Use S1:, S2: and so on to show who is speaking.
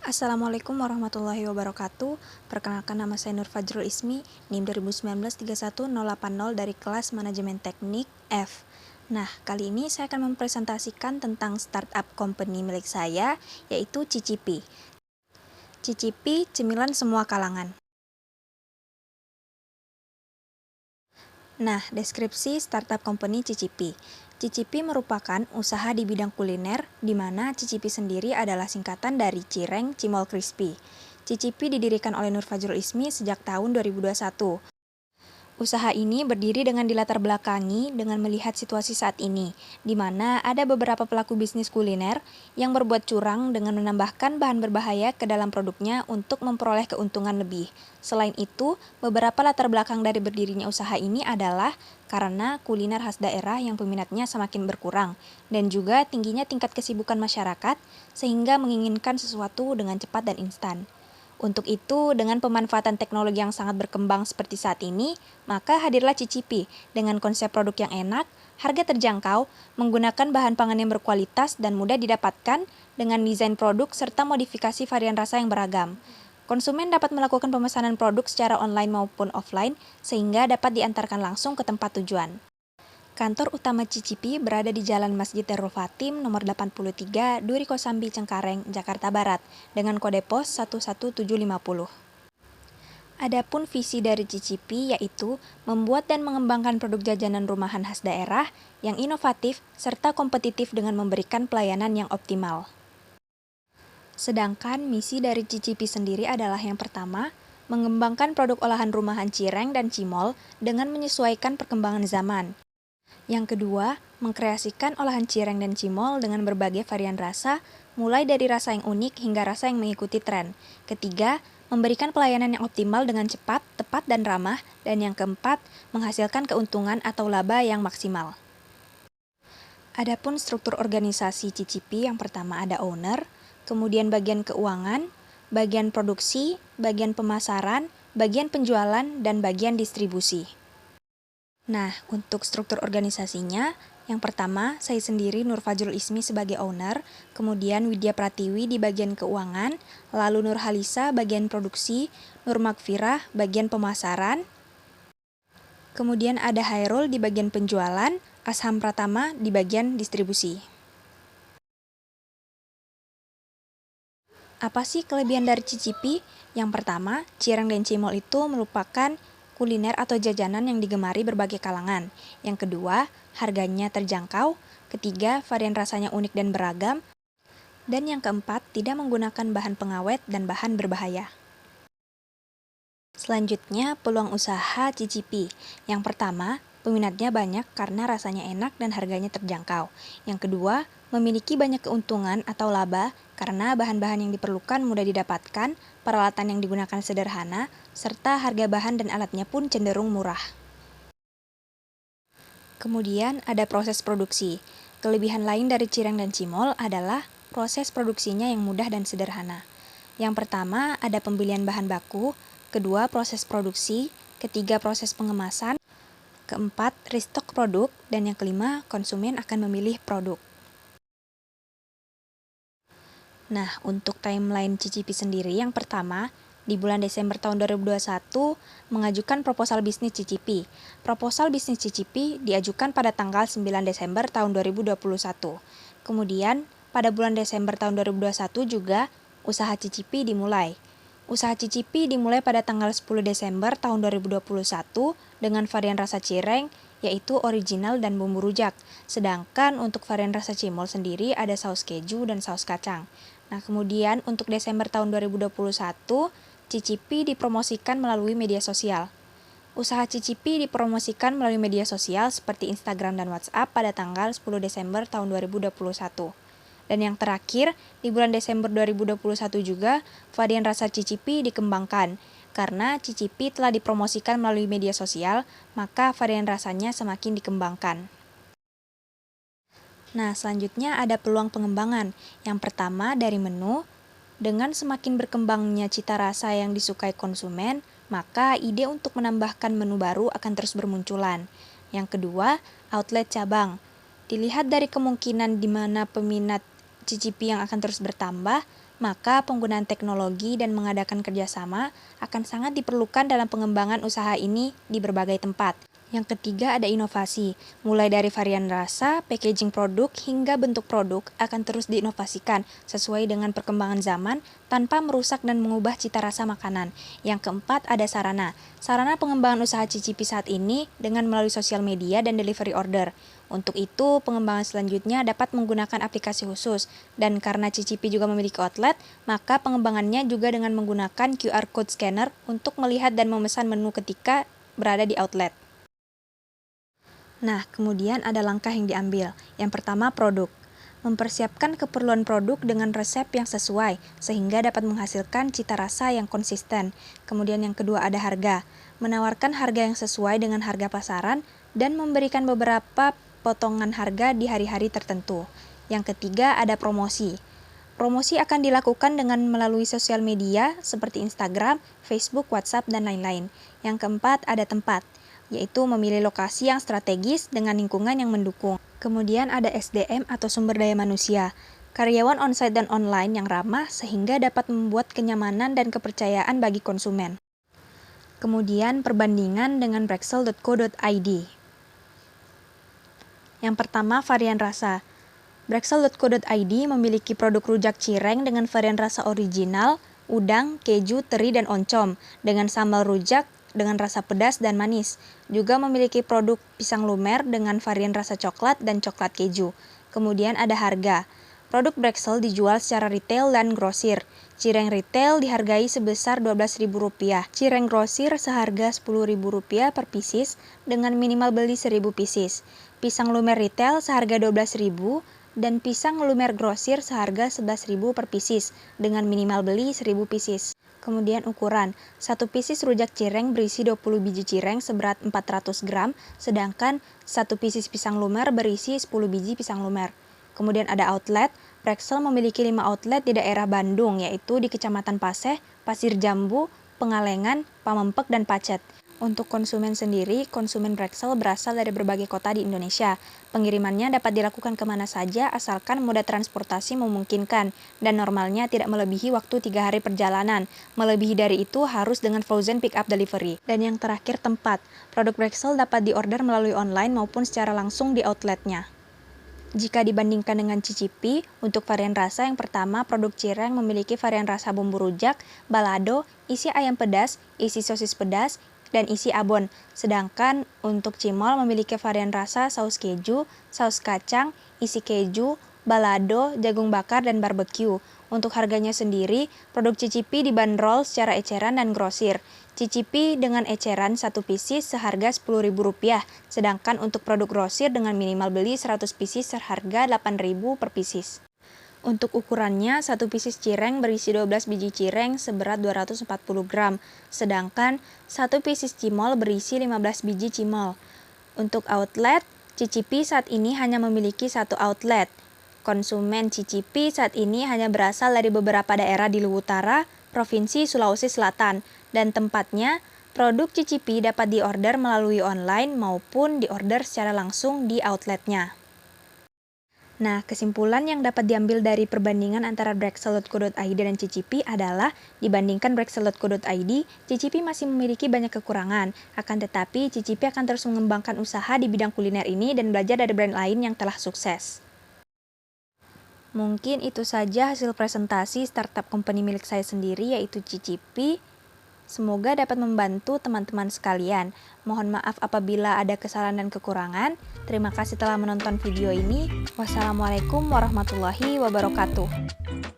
S1: Assalamualaikum warahmatullahi wabarakatuh. Perkenalkan, nama saya Nur Fajrul Ismi, NIM 2019-31080 dari kelas Manajemen Teknik F. Nah, kali ini saya akan mempresentasikan tentang startup company milik saya, yaitu Cicipi. Cicipi, cemilan semua kalangan. Nah, deskripsi startup company Cicipi. Cicipi merupakan usaha di bidang kuliner, di mana Cicipi sendiri adalah singkatan dari Cireng Cimol Crispy. Cicipi didirikan oleh Nur Fajrul Ismi sejak tahun 2021. Usaha ini berdiri dengan dilatar belakangi dengan melihat situasi saat ini, di mana ada beberapa pelaku bisnis kuliner yang berbuat curang dengan menambahkan bahan berbahaya ke dalam produknya untuk memperoleh keuntungan lebih. Selain itu, beberapa latar belakang dari berdirinya usaha ini adalah karena kuliner khas daerah yang peminatnya semakin berkurang, dan juga tingginya tingkat kesibukan masyarakat sehingga menginginkan sesuatu dengan cepat dan instan. Untuk itu, dengan pemanfaatan teknologi yang sangat berkembang seperti saat ini, maka hadirlah Cicipi dengan konsep produk yang enak, harga terjangkau, menggunakan bahan pangan yang berkualitas dan mudah didapatkan dengan desain produk serta modifikasi varian rasa yang beragam. Konsumen dapat melakukan pemesanan produk secara online maupun offline sehingga dapat diantarkan langsung ke tempat tujuan. Kantor utama Cicipi berada di Jalan Masjid Darul Fatim nomor 83, Duri Kosambi, Cengkareng, Jakarta Barat, dengan kode pos 11750. Adapun visi dari Cicipi yaitu membuat dan mengembangkan produk jajanan rumahan khas daerah yang inovatif serta kompetitif dengan memberikan pelayanan yang optimal. Sedangkan misi dari Cicipi sendiri adalah yang pertama, mengembangkan produk olahan rumahan cireng dan cimol dengan menyesuaikan perkembangan zaman. Yang kedua, mengkreasikan olahan cireng dan cimol dengan berbagai varian rasa, mulai dari rasa yang unik hingga rasa yang mengikuti tren. Ketiga, memberikan pelayanan yang optimal dengan cepat, tepat, dan ramah. Dan yang keempat, menghasilkan keuntungan atau laba yang maksimal. Adapun struktur organisasi Cicipi, yang pertama ada owner, kemudian bagian keuangan, bagian produksi, bagian pemasaran, bagian penjualan, dan bagian distribusi. Nah, untuk struktur organisasinya, yang pertama, saya sendiri Nur Fajrul Ismi sebagai owner, kemudian Widya Pratiwi di bagian keuangan, lalu Nur Halisa bagian produksi, Nur Magfirah bagian pemasaran, kemudian ada Hairul di bagian penjualan, Asham Pratama di bagian distribusi. Apa sih kelebihan dari Cicipi? Yang pertama, cireng dan cimol itu merupakan kuliner atau jajanan yang digemari berbagai kalangan. Yang kedua, harganya terjangkau. Ketiga, varian rasanya unik dan beragam. Dan yang keempat, tidak menggunakan bahan pengawet dan bahan berbahaya. Selanjutnya, peluang usaha Cicipi. Yang pertama, peminatnya banyak karena rasanya enak dan harganya terjangkau. Yang kedua, memiliki banyak keuntungan atau laba karena bahan-bahan yang diperlukan mudah didapatkan, peralatan yang digunakan sederhana, serta harga bahan dan alatnya pun cenderung murah. Kemudian ada proses produksi. Kelebihan lain dari cireng dan cimol adalah proses produksinya yang mudah dan sederhana. Yang pertama ada pembelian bahan baku, kedua proses produksi, ketiga proses pengemasan, keempat restock produk, dan yang kelima konsumen akan memilih produk. Nah, untuk timeline Cicipi sendiri, yang pertama, di bulan Desember tahun 2021, mengajukan proposal bisnis Cicipi. Proposal bisnis Cicipi diajukan pada tanggal 9 Desember tahun 2021. Kemudian, pada bulan Desember tahun 2021 juga, usaha Cicipi dimulai. Usaha Cicipi dimulai pada tanggal 10 Desember tahun 2021 dengan varian rasa cireng, yaitu original dan bumbu rujak. Sedangkan untuk varian rasa cimol sendiri ada saus keju dan saus kacang. Nah, kemudian untuk Desember tahun 2021, Cicipi dipromosikan melalui media sosial. Usaha Cicipi dipromosikan melalui media sosial seperti Instagram dan WhatsApp pada tanggal 10 Desember tahun 2021. Dan yang terakhir, di bulan Desember 2021 juga, varian rasa Cicipi dikembangkan. Karena Cicipi telah dipromosikan melalui media sosial, maka varian rasanya semakin dikembangkan. Nah, selanjutnya ada peluang pengembangan. Yang pertama dari menu. Dengan semakin berkembangnya cita rasa yang disukai konsumen, maka ide untuk menambahkan menu baru akan terus bermunculan. Yang kedua, outlet cabang. Dilihat dari kemungkinan di mana peminat Cicipi yang akan terus bertambah, maka penggunaan teknologi dan mengadakan kerjasama akan sangat diperlukan dalam pengembangan usaha ini di berbagai tempat. Yang ketiga ada inovasi, mulai dari varian rasa, packaging produk, hingga bentuk produk akan terus diinovasikan sesuai dengan perkembangan zaman tanpa merusak dan mengubah cita rasa makanan. Yang keempat ada sarana. Sarana pengembangan usaha Cicipi saat ini dengan melalui sosial media dan delivery order. Untuk itu, pengembangan selanjutnya dapat menggunakan aplikasi khusus, dan karena Cicipi juga memiliki outlet, maka pengembangannya juga dengan menggunakan QR Code Scanner untuk melihat dan memesan menu ketika berada di outlet. Nah, kemudian ada langkah yang diambil. Yang pertama, produk. Mempersiapkan keperluan produk dengan resep yang sesuai, sehingga dapat menghasilkan cita rasa yang konsisten. Kemudian yang kedua ada harga. Menawarkan harga yang sesuai dengan harga pasaran, dan memberikan beberapa potongan harga di hari-hari tertentu. Yang ketiga ada promosi. Promosi akan dilakukan dengan melalui sosial media seperti Instagram, Facebook, WhatsApp, dan lain-lain. Yang keempat ada tempat, yaitu memilih lokasi yang strategis dengan lingkungan yang mendukung. Kemudian ada SDM atau sumber daya manusia, karyawan onsite dan online yang ramah sehingga dapat membuat kenyamanan dan kepercayaan bagi konsumen. Kemudian perbandingan dengan brexel.co.id. Yang pertama varian rasa. Brexel.co.id memiliki produk rujak cireng dengan varian rasa original, udang, keju, teri, dan oncom, dengan sambal rujak dengan rasa pedas dan manis. Juga memiliki produk pisang lumer dengan varian rasa coklat dan coklat keju. Kemudian ada harga. Produk Brexel dijual secara retail dan grosir. Cireng retail dihargai sebesar Rp12.000. Cireng grosir seharga Rp10.000 per pieces dengan minimal beli 1.000 pieces. Pisang lumer retail seharga Rp12.000 dan pisang lumer grosir seharga Rp11.000 per pieces dengan minimal beli 1.000 pieces. Kemudian ukuran, 1 pieces rujak cireng berisi 20 biji cireng seberat 400 gram, sedangkan 1 pieces pisang lumer berisi 10 biji pisang lumer. Kemudian ada outlet, Brexel memiliki 5 outlet di daerah Bandung, yaitu di Kecamatan Paseh, Pasir Jambu, Pengalengan, Pamempek, dan Pacet. Untuk konsumen sendiri, konsumen Brexel berasal dari berbagai kota di Indonesia. Pengirimannya dapat dilakukan kemana saja asalkan moda transportasi memungkinkan, dan normalnya tidak melebihi waktu 3 hari perjalanan. Melebihi dari itu harus dengan frozen pick up delivery. Dan yang terakhir tempat. Produk Brexel dapat diorder melalui online maupun secara langsung di outletnya. Jika dibandingkan dengan Cicipi, untuk varian rasa yang pertama, produk cireng memiliki varian rasa bumbu rujak, balado, isi ayam pedas, isi sosis pedas, dan isi abon. Sedangkan untuk cimol memiliki varian rasa saus keju, saus kacang, isi keju, balado, jagung bakar, dan barbecue. Untuk harganya sendiri, produk Cicipi dibanderol secara eceran dan grosir. Cicipi dengan eceran 1 pieces seharga Rp10.000, sedangkan untuk produk grosir dengan minimal beli 100 pieces seharga Rp8.000 per pieces. Untuk ukurannya, 1 pieces cireng berisi 12 biji cireng seberat 240 gram, sedangkan 1 pieces cimol berisi 15 biji cimol. Untuk outlet, Cicipi saat ini hanya memiliki 1 outlet. Konsumen Cicipi saat ini hanya berasal dari beberapa daerah di Luwu Utara, Provinsi Sulawesi Selatan, dan tempatnya, produk Cicipi dapat diorder melalui online maupun diorder secara langsung di outletnya. Nah, kesimpulan yang dapat diambil dari perbandingan antara brexel.co.id dan Cicipi adalah dibandingkan brexel.co.id, Cicipi masih memiliki banyak kekurangan. Akan tetapi, Cicipi akan terus mengembangkan usaha di bidang kuliner ini dan belajar dari brand lain yang telah sukses. Mungkin itu saja hasil presentasi startup company milik saya sendiri, yaitu Cicipi. Semoga dapat membantu teman-teman sekalian. Mohon maaf apabila ada kesalahan dan kekurangan. Terima kasih telah menonton video ini. Wassalamualaikum warahmatullahi wabarakatuh.